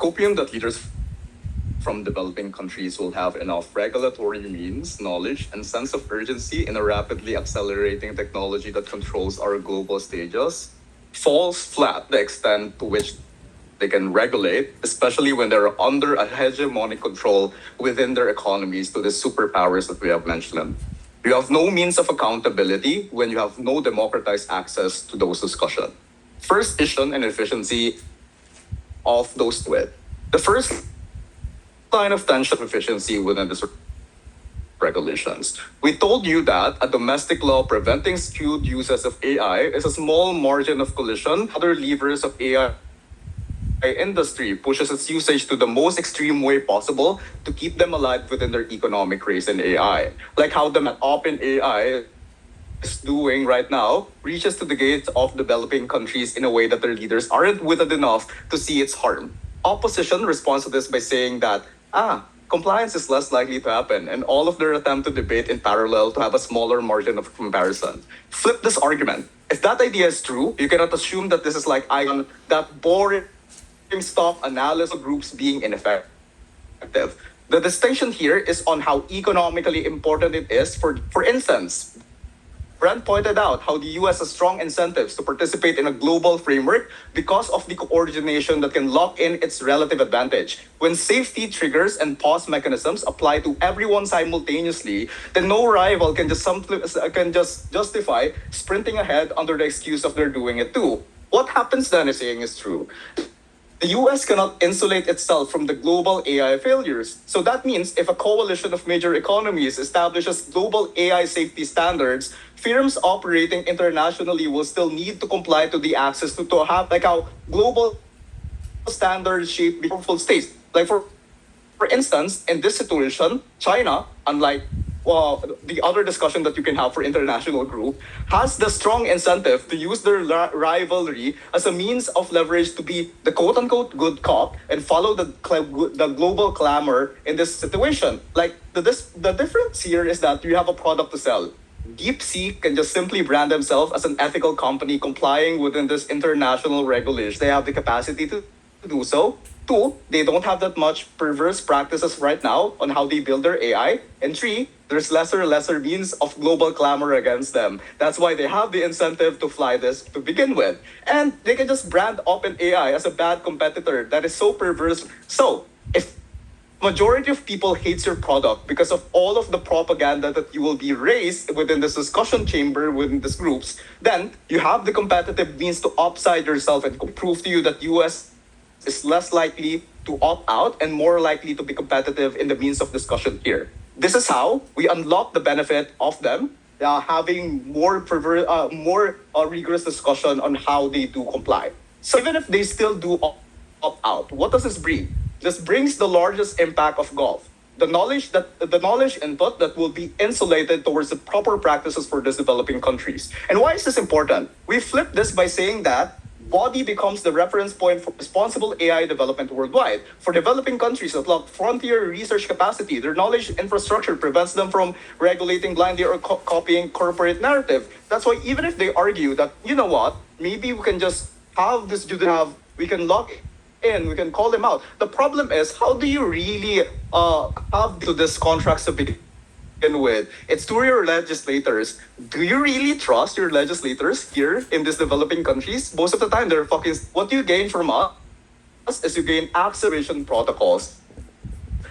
copium that leaders from developing countries will have enough regulatory means, knowledge, and sense of urgency in a rapidly accelerating technology that controls our global stages falls flat the extent to which they can regulate, especially when they're under a hegemonic control within their economies to the superpowers that we have mentioned. You have no means of accountability when you have no democratized access to those discussions. First issue and efficiency of those to it. The first line of tension efficiency within the regulations. We told you that a domestic law preventing skewed uses of AI is a small margin of collision. Other levers of AI industry pushes its usage to the most extreme way possible to keep them alive within their economic race in AI. Like how the OpenAI is doing right now reaches to the gates of developing countries in a way that their leaders aren't withered enough to see its harm. Opposition responds to this by saying that, compliance is less likely to happen, and all of their attempt to debate in parallel to have a smaller margin of comparison. Flip this argument. If that idea is true, you cannot assume that this is like that boring stock analysis groups being ineffective. The distinction here is on how economically important it is. For instance, Brent pointed out how the US has strong incentives to participate in a global framework because of the coordination that can lock in its relative advantage. When safety triggers and pause mechanisms apply to everyone simultaneously, then no rival can just justify sprinting ahead under the excuse of they're doing it too. What happens then is saying is true. The US cannot insulate itself from the global AI failures. So that means if a coalition of major economies establishes global AI safety standards, firms operating internationally will still need to comply to the access to have like how global standards shape powerful states. Like for instance, in this situation, China, unlike the other discussion that you can have for international group, has the strong incentive to use their rivalry as a means of leverage to be the quote-unquote good cop and follow the global clamor in this situation. Like the difference here is that you have a product to sell. DeepSeek can just simply brand themselves as an ethical company complying within this international regulation. They have the capacity to do so. Two, they don't have that much perverse practices right now on how they build their AI. And three, there's lesser means of global clamor against them. That's why they have the incentive to fly this to begin with. And they can just brand OpenAI as a bad competitor that is so perverse. So, if majority of people hates your product because of all of the propaganda that you will be raised within this discussion chamber, within these groups, then you have the competitive means to upside yourself and prove to you that US is less likely to opt out and more likely to be competitive in the means of discussion here. This is how we unlock the benefit of them having more rigorous discussion on how they do comply. So even if they still do opt out, what does this bring? This brings the largest impact of golf. The knowledge input that will be insulated towards the proper practices for these developing countries. And why is this important? We flip this by saying that body becomes the reference point for responsible AI development worldwide. For developing countries that lack frontier research capacity, their knowledge infrastructure prevents them from regulating blindly or copying corporate narrative. That's why even if they argue that, you know what, maybe we can just have this, we can lock in, we can call them out. The problem is, how do you really have to these contracts to begin with? It's to your legislators. Do you really trust your legislators here in these developing countries? Most of the time, they're fucking. What you gain from us is you gain acceleration protocols.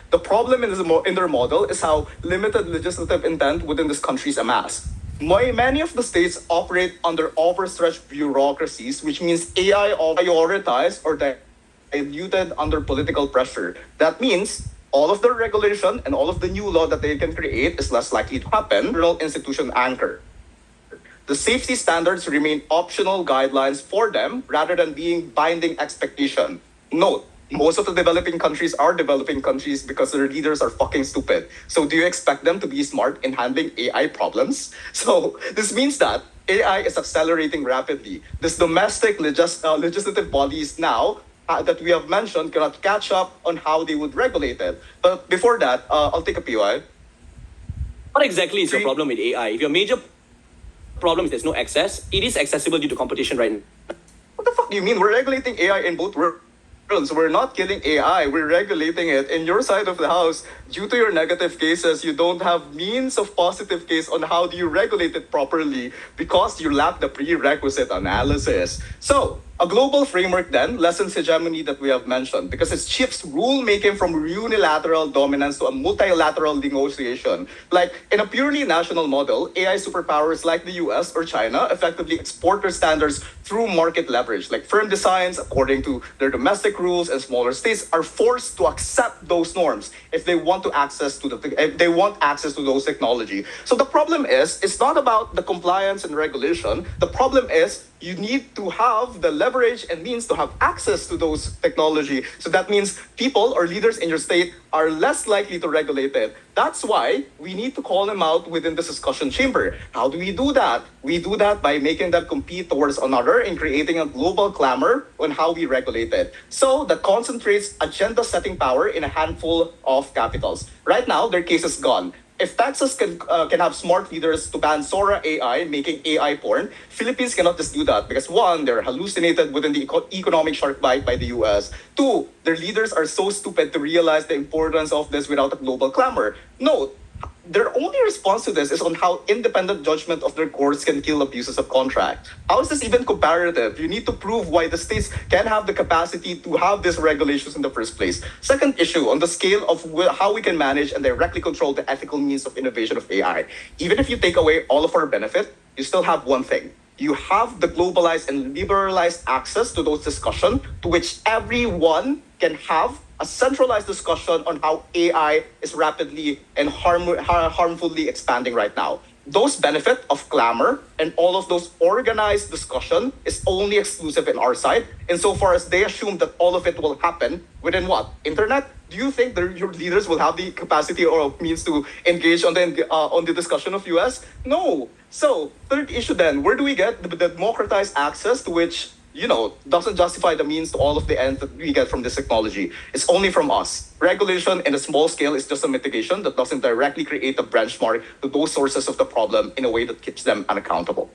The problem in their model is how limited legislative intent within these countries amass. Many of the states operate under overstretched bureaucracies, which means AI are prioritized or diluted under political pressure. That means all of the regulation and all of the new law that they can create is less likely to happen. Federal institution anchor. The safety standards remain optional guidelines for them rather than being binding expectation. Note, most of the developing countries are developing countries because their leaders are fucking stupid. So do you expect them to be smart in handling AI problems? So this means that AI is accelerating rapidly. This domestic legislative bodies now that we have mentioned cannot catch up on how they would regulate it. But before that, I'll take a POI. What exactly is your problem with AI? If your major problem is there's no access, it is accessible due to competition right now. What the fuck do you mean? We're regulating AI in both worlds. We're not killing AI, we're regulating it. In your side of the house, due to your negative cases, you don't have means of positive case on how do you regulate it properly because you lack the prerequisite analysis. So, a global framework then lessens hegemony that we have mentioned because it shifts rule-making from unilateral dominance to a multilateral negotiation. Like in a purely national model, AI superpowers like the US or China effectively export their standards through market leverage. Like firm designs, according to their domestic rules, and smaller states are forced to accept those norms if they want access to those technology. So the problem is, it's not about the compliance and regulation. The problem is you need to have the leverage and means to have access to those technology. So that means people or leaders in your state are less likely to regulate it. That's why we need to call them out within this discussion chamber. How do we do that? We do that by making them compete towards another and creating a global clamor on how we regulate it. So that concentrates agenda setting power in a handful of capitals. Right now, their case is gone. If Texas can have smart leaders to ban Sora AI, making AI porn, Philippines cannot just do that because one, they're hallucinated within the economic shark bite by the US. Two, their leaders are so stupid to realize the importance of this without a global clamor. No, their only response to this is on how independent judgment of their courts can kill abuses of contract. How is this even comparative? You need to prove why the states can have the capacity to have these regulations in the first place. Second issue, on the scale of how we can manage and directly control the ethical means of innovation of AI. Even if you take away all of our benefit, you still have one thing. You have the globalized and liberalized access to those discussions to which everyone can have a centralized discussion on how AI is rapidly and harmfully expanding right now. Those benefit of clamor and all of those organized discussion is only exclusive in our side, insofar as they assume that all of it will happen within what? Internet? Do you think that your leaders will have the capacity or means to engage on the discussion of US? No. So, third issue then, where do we get the democratized access to which doesn't justify the means to all of the ends that we get from this technology? It's only from us. Regulation in a small scale is just a mitigation that doesn't directly create a benchmark to those sources of the problem in a way that keeps them unaccountable.